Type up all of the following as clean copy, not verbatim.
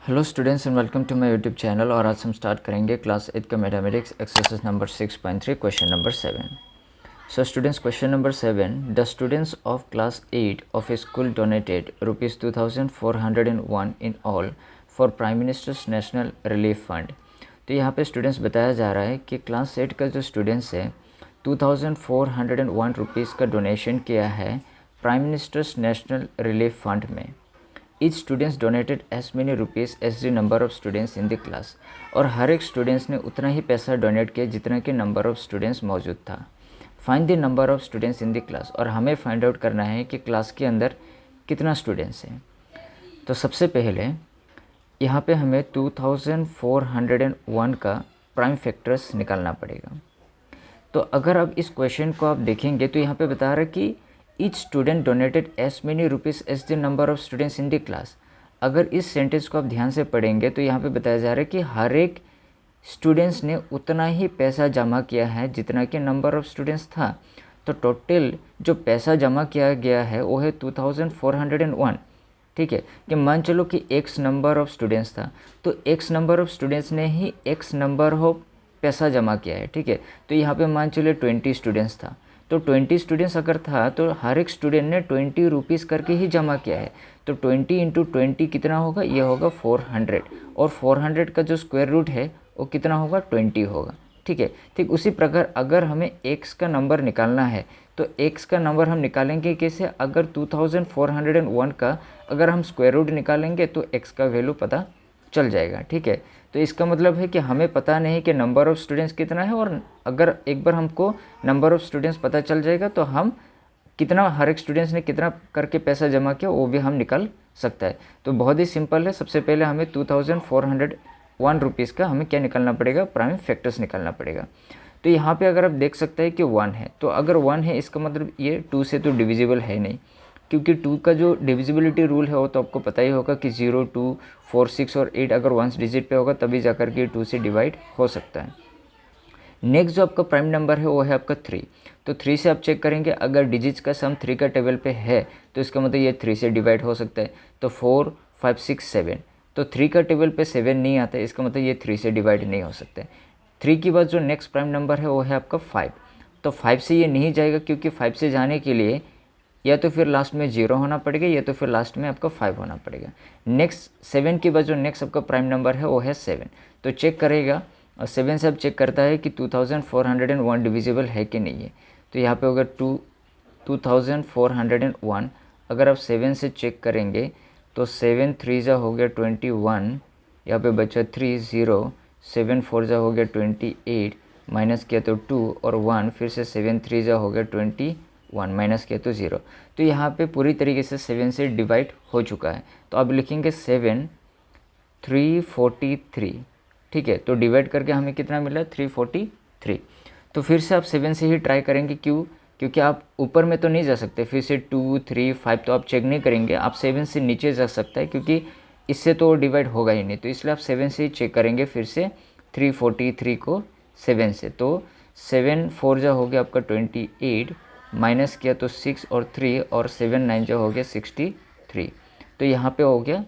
Hello students and welcome to my YouTube channel. और आज हम स्टार्ट करेंगे क्लास 8 का mathematics exercise number 6.3 question number 7। So students, question number 7, the students of class 8 of a school donated ₹2401 in all for prime minister's national relief fund. तो यहाँ पे students बताया जा रहा है कि क्लास 8 का जो स्टूडेंट्स है 2401 रुपीज़ का डोनेशन किया है prime minister's national relief fund में। Each students donated as many rupees as the number of students in the class। और हर एक स्टूडेंट्स ने उतना ही पैसा डोनेट किया जितना कि नंबर ऑफ़ स्टूडेंट्स मौजूद था। Find the number of students in the class. और हमें फाइंड आउट करना है कि क्लास के अंदर कितना स्टूडेंट्स हैं। तो सबसे पहले यहाँ पे हमें 2401 का प्राइम फैक्टर्स निकालना पड़ेगा। तो अगर अब इस क्वेश्चन को आप देखेंगे तो यहाँ पे बता रहा है कि each student donated as many rupees as the number of students in the class. अगर इस सेंटेंस को आप ध्यान से पढ़ेंगे तो यहाँ पे बताया जा रहा है कि हर एक स्टूडेंट्स ने उतना ही पैसा जमा किया है जितना कि नंबर ऑफ़ स्टूडेंट्स था। तो टोटल जो पैसा जमा किया गया है वो है 2401। ठीक है, कि मान चलो कि एक्स नंबर ऑफ़ स्टूडेंट्स था तो एक्स नंबर ऑफ़ स्टूडेंट्स ने ही एक्स नंबर ऑफ पैसा जमा किया है। ठीक है, तो यहाँ पे मान चलिए 20 स्टूडेंट्स था तो 20 स्टूडेंट्स अगर था तो हर एक स्टूडेंट ने 20 रुपीज़ करके ही जमा किया है। तो 20 इंटू 20 कितना होगा, ये होगा 400। और 400 का जो स्क्वायर रूट है वो कितना होगा, 20 होगा। ठीक है, ठीक उसी प्रकार अगर हमें x का नंबर निकालना है तो x का नंबर हम निकालेंगे कैसे। अगर 2401 का अगर हम स्क्वायर रूट निकालेंगे तो x का वैल्यू पता चल जाएगा। ठीक है, तो इसका मतलब है कि हमें पता नहीं कि नंबर ऑफ़ स्टूडेंट्स कितना है, और अगर एक बार हमको नंबर ऑफ़ स्टूडेंट्स पता चल जाएगा तो हम कितना हर एक स्टूडेंट्स ने कितना करके पैसा जमा किया वो भी हम निकाल सकता है। तो बहुत ही सिंपल है। सबसे पहले हमें 2401 रुपीज़ का हमें क्या निकालना पड़ेगा, प्राइम फैक्टर्स निकालना पड़ेगा। तो यहाँ पे अगर आप देख सकते हैं कि 1 है, तो अगर 1 है इसका मतलब ये 2 से तो डिविजिबल है नहीं, क्योंकि 2 का जो डिविजिबिलिटी रूल है वो तो आपको पता ही होगा कि 0, 2, 4, 6 और 8 अगर 1 डिजिट पे होगा तभी जाकर के 2 से डिवाइड हो सकता है। नेक्स्ट जो आपका प्राइम नंबर है वो है आपका 3। तो 3 से आप चेक करेंगे, अगर डिजिट्स का सम 3 का टेबल पे है तो इसका मतलब ये 3 से डिवाइड हो सकता है। तो 4, 5, 6, 7, तो 3 का टेबल पे 7 नहीं आता है, इसका मतलब ये 3 से डिवाइड नहीं हो सकता है। 3 के बाद जो नेक्स्ट प्राइम नंबर है वो है आपका 5। तो 5 से ये नहीं जाएगा, क्योंकि 5 से जाने के लिए या तो फिर लास्ट में 0 होना पड़ेगा या तो फिर लास्ट में आपका 5 होना पड़ेगा। नेक्स्ट 7 के बाद जो नेक्स्ट आपका प्राइम नंबर है वो है 7। तो चेक करेगा और 7 से अब चेक करता है कि 2401 डिविजिबल है कि नहीं है। तो यहाँ पे अगर 2401 अगर आप 7 से चेक करेंगे तो 7 3 जा हो गया 21, यहाँ पे बचा 3 0, 7 4 जा हो गया 28, माइनस किया तो 2 और 1, फिर से 7 3 जा हो गया 21, माइनस किया तो 0। तो यहाँ पे पूरी तरीके से 7 से डिवाइड हो चुका है। तो अब लिखेंगे 7 343। ठीक है, तो डिवाइड करके हमें कितना मिला, 343। तो फिर से आप 7 से ही ट्राई करेंगे, क्योंकि आप ऊपर में तो नहीं जा सकते, फिर से 2, 3, 5 तो आप चेक नहीं करेंगे, आप 7 से नीचे जा सकता है क्योंकि इससे तो डिवाइड होगा ही नहीं। तो इसलिए आप 7 से ही चेक करेंगे फिर से 343 को 7 से। तो 7 4 जा हो गया आपका 28, माइनस किया तो 6 और 3 और 7 9 जो हो गया 63। तो यहाँ पे हो गया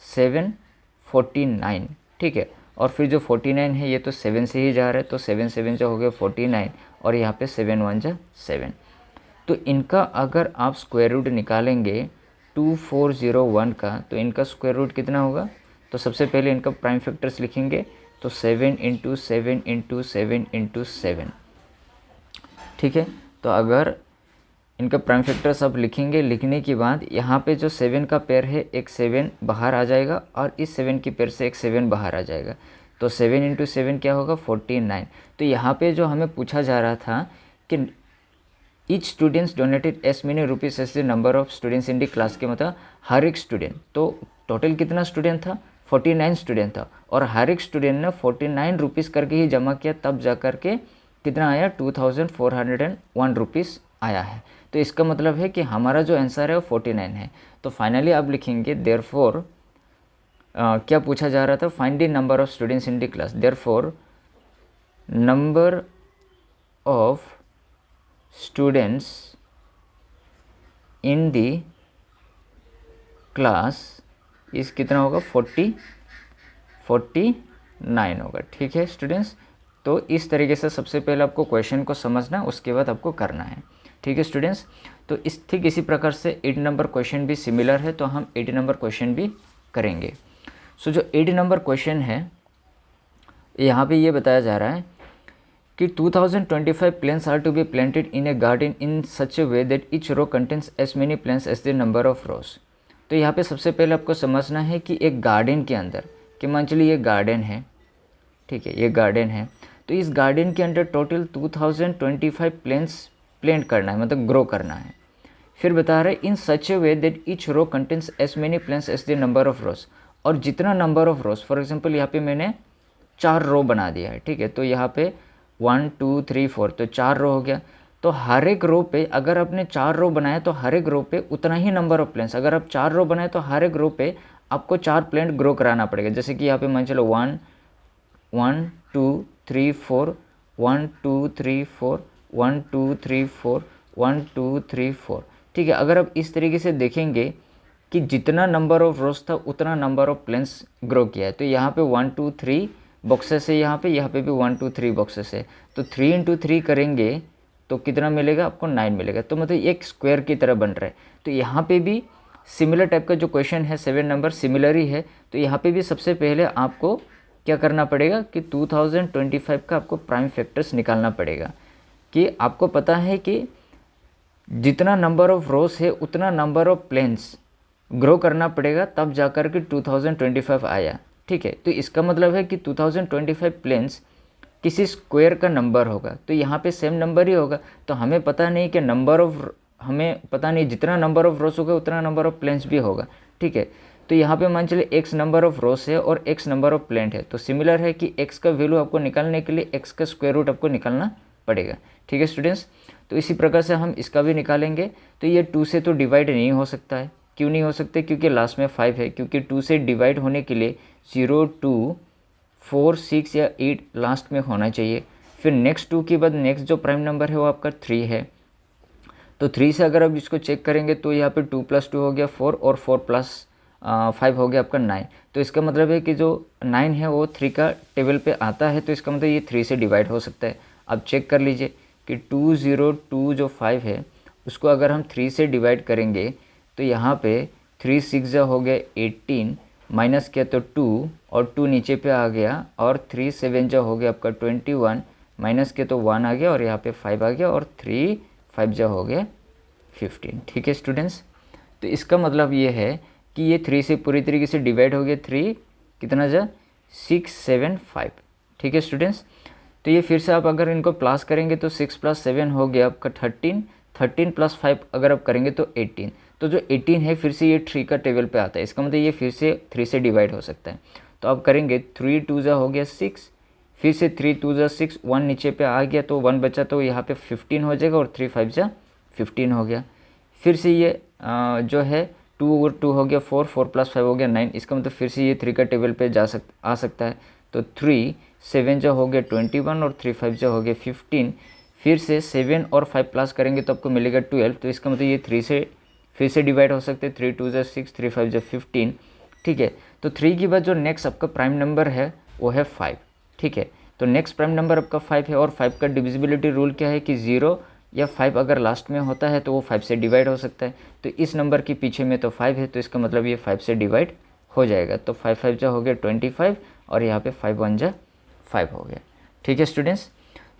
749। ठीक है, और फिर जो 49 है ये तो 7 से ही जा रहा है, तो 7 7 जो हो गया 49 और यहाँ पे 7 1 जा 7। तो इनका अगर आप स्क्वायर रूट निकालेंगे 2401 का तो इनका स्क्वायर रूट कितना होगा। तो सबसे पहले इनका प्राइम फैक्टर्स लिखेंगे, तो 7 इंटू 7 इंटू 7 इंटू 7। ठीक है, तो अगर इनका प्राइम फैक्टर्स आप लिखेंगे, लिखने के बाद यहाँ पे जो 7 का पेयर है एक 7 बाहर आ जाएगा और इस 7 के पेयर से एक 7 बाहर आ जाएगा। तो 7 इंटू 7 क्या होगा, 49। तो यहाँ पे जो हमें पूछा जा रहा था कि each students donated as many rupees as the number of students in the class, के मतलब हर एक स्टूडेंट, तो टोटल कितना स्टूडेंट था, 49 स्टूडेंट था, और हर एक स्टूडेंट ने 49 रुपीज़ करके ही जमा किया, तब जा कर के कितना आया, 2401 रुपीज़ आया है। तो इसका मतलब है कि हमारा जो आंसर है वो 49 है। तो फाइनली आप लिखेंगे देयरफॉर, क्या पूछा जा रहा था, find the number of students in the class. Therefore number of students in the class इस कितना होगा, 49 होगा। ठीक है स्टूडेंट्स, तो इस तरीके से सबसे पहले आपको क्वेश्चन को समझना है, उसके बाद आपको करना है। ठीक है स्टूडेंट्स, तो ठीक इसी प्रकार से 8 नंबर क्वेश्चन भी सिमिलर है, तो हम 8 नंबर क्वेश्चन भी करेंगे। सो जो 8 नंबर क्वेश्चन है यहाँ पे ये बताया जा रहा है कि 2025 plants are to be planted in a garden in such a way that each row contains as many plants as the number of rows। तो यहाँ पे सबसे पहले आपको समझना है कि एक गार्डन के अंदर, कि मान चलिए ये गार्डन है, ठीक है, ये गार्डन है, तो इस गार्डन के अंदर टोटल 2025 प्लांट्स प्लांट करना है, मतलब ग्रो करना है। फिर बता रहे in such a way that each row contains as many plants as the number of rows, और जितना number of rows, for example यहाँ पे मैंने 4 रो बना दिया है, ठीक है, तो यहाँ पे 1 2 3 4, तो 4 रो हो गया। तो हर एक रो पे अगर आपने 4 रो बनाया तो हर एक रो पे उतना ही नंबर ऑफ प्लांट्स, अगर आप 4 रो बनाए तो हर एक रो पे आपको 4 प्लांट ग्रो कराना पड़ेगा। जैसे कि यहाँ पे मान चलो 1 1 2 3 4 1 2 3 4 1 2 3 4 1 2 3 4, ठीक है। अगर आप इस तरीके से देखेंगे कि जितना नंबर ऑफ रोज था उतना नंबर ऑफ प्लांट्स ग्रो किया है, तो यहाँ पे 1 2 3 बॉक्सेस है, यहाँ पे भी 1 2 3 बॉक्सेस है, तो 3 × 3 करेंगे तो कितना मिलेगा आपको, 9 मिलेगा। तो मतलब एक स्क्वायर की तरह बन रहा है। तो यहाँ पे भी सिमिलर टाइप का जो क्वेश्चन है 7 नंबर सिमिलर ही है। तो यहाँ पे भी सबसे पहले आपको क्या करना पड़ेगा कि 2025 का आपको प्राइम फैक्टर्स निकालना पड़ेगा, कि आपको पता है कि जितना नंबर ऑफ रोज है उतना नंबर ऑफ प्लेन्स ग्रो करना पड़ेगा, तब जाकर के 2025 आया, ठीक है। तो इसका मतलब है कि 2025 प्लेन्स किसी स्क्वायर का नंबर होगा, तो यहाँ पे सेम नंबर ही होगा। तो हमें पता नहीं कि हमें पता नहीं जितना नंबर ऑफ रोज होगा उतना नंबर ऑफ प्लेन्स भी होगा, ठीक है। तो यहाँ पे मान चलिए x नंबर ऑफ रोज है और x नंबर ऑफ प्लेंट है, तो सिमिलर है कि x का वैल्यू आपको निकालने के लिए x का स्क्वायर रूट आपको निकालना पड़ेगा, ठीक है स्टूडेंट्स। तो इसी प्रकार से हम इसका भी निकालेंगे। तो ये 2 से तो डिवाइड नहीं हो सकता है, क्यों नहीं हो सकते, क्योंकि लास्ट में 5 है, क्योंकि 2 से डिवाइड होने के लिए 0 2 4 6 या 8 लास्ट में होना चाहिए। फिर नेक्स्ट 2 के बाद नेक्स्ट जो प्राइम नंबर है वो आपका 3 है। तो 3 से अगर आप इसको चेक करेंगे तो यहाँ पे 2 + 2 हो गया 4, और 4 + 5 हो गया आपका 9। तो इसका मतलब है कि जो 9 है वो 3 का टेबल पे आता है, तो इसका मतलब ये 3 से डिवाइड हो सकता है। अब चेक कर लीजिए कि 202 जो 5 है उसको अगर हम 3 से डिवाइड करेंगे तो यहाँ पे 3 6 हो गया 18, माइनस किया तो 2, और 2 नीचे पे आ गया, और 3 7 जो हो गया आपका 21, माइनस किया तो 1 आ गया, और यहाँ पे 5 आ गया, और 3 5 जो हो गया 15, ठीक है स्टूडेंट्स। तो इसका मतलब ये है कि ये 3 से पूरी तरीके से डिवाइड हो गया, 3 कितना जा 6 7 5, ठीक है स्टूडेंट्स। तो ये फिर से आप अगर इनको प्लस करेंगे तो 6 + 7 हो गया आपका 13, 13 + 5 अगर आप करेंगे तो 18। तो जो 18 है फिर से ये 3 का टेबल पे आता है, इसका मतलब ये फिर से 3 से डिवाइड हो सकता है। तो आप करेंगे 3 2 जा हो गया 6, फिर से 3 2 जा 6, 1 नीचे पे आ गया तो 1 बचा, तो यहाँ पे 15 हो जाएगा, और 3 5 जा 15 हो गया। फिर से ये जो है 2 और 2 हो गया 4, 4 + 5 हो गया 9, इसका मतलब फिर से ये 3 का टेबल पे आ सकता है। तो 3 7 जो हो गया 21, और 3 5 जो हो गया 15, फिर से 7 और 5 प्लस करेंगे तो आपको मिलेगा 12। तो इसका मतलब ये 3 से फिर से डिवाइड हो सकते हैं, 3 2 जा 6, 3 5 जा 15, ठीक है। तो 3 के बाद जो नेक्स्ट आपका प्राइम नंबर है वो है 5, ठीक है। तो नेक्स्ट प्राइम नंबर आपका 5 है, और 5 का डिविजिबिलिटी रूल क्या है कि 0 या 5 अगर लास्ट में होता है तो वो 5 से डिवाइड हो सकता है। तो इस नंबर के पीछे में तो 5 है, तो इसका मतलब ये 5 से डिवाइड हो जाएगा। तो 5 5 जा हो गया 25, और यहाँ पे 5 1 जा 5 हो गया, ठीक है स्टूडेंट्स।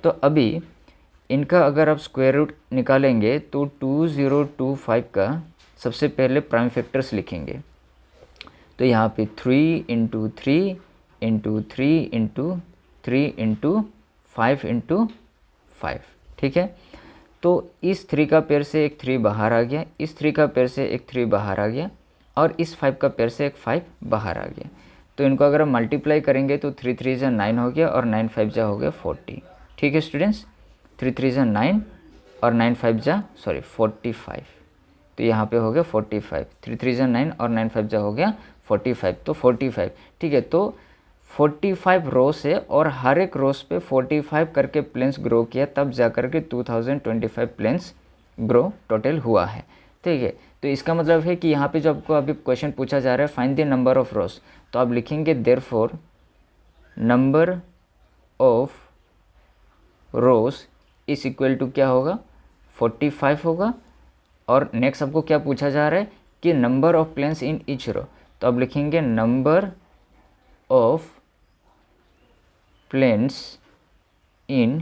तो अभी इनका अगर आप स्क्वायर रूट निकालेंगे तो 2025 का सबसे पहले प्राइम फैक्टर्स लिखेंगे। तो यहाँ पे 3 × 3 × 3 × 3 × 5 × 5, ठीक है। तो इस 3 का पेयर से एक 3 बाहर आ गया, इस 3 का पेयर से एक 3 बाहर आ गया, और इस 5 का पेयर से एक 5 बाहर आ गया। तो इनको अगर हम मल्टीप्लाई करेंगे तो 3 3 जा 9 हो गया, और 9 5 जा हो गया 40, ठीक है स्टूडेंट्स। 3 3 जा 9, और 9 5 जा 45, तो यहाँ पे हो गया 45। 3 3 जा 9, और 9 5 जा हो गया 45, तो 45, ठीक है। तो 45 रोज है, और हर एक रोज पे 45 करके प्लेन्स ग्रो किया, तब जा कर के 2025 प्लेन्स ग्रो टोटल हुआ है, ठीक है। तो इसका मतलब है कि यहाँ पे जो आपको अभी क्वेश्चन पूछा जा रहा है find the number of rows, तो आप लिखेंगे therefore number of rows is equal to क्या होगा 45 होगा। और नेक्स्ट आपको क्या पूछा जा रहा है कि number of plants in each row, तो अब लिखेंगे number of plants in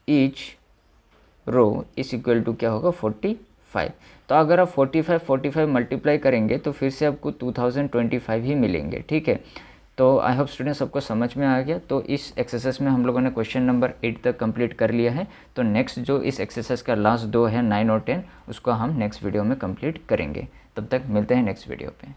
each row is equal to क्या होगा 45। तो अगर आप 45 मल्टीप्लाई करेंगे तो फिर से आपको 2025 ही मिलेंगे, ठीक है। तो आई होप स्टूडेंट्स सबको समझ में आ गया। तो इस एक्सरसाइज में हम लोगों ने क्वेश्चन नंबर 8 तक कंप्लीट कर लिया है। तो नेक्स्ट जो इस एक्सरसाइज का लास्ट 2 है 9 और 10, उसको हम नेक्स्ट वीडियो में कंप्लीट करेंगे। तब तक मिलते हैं नेक्स्ट वीडियो पे।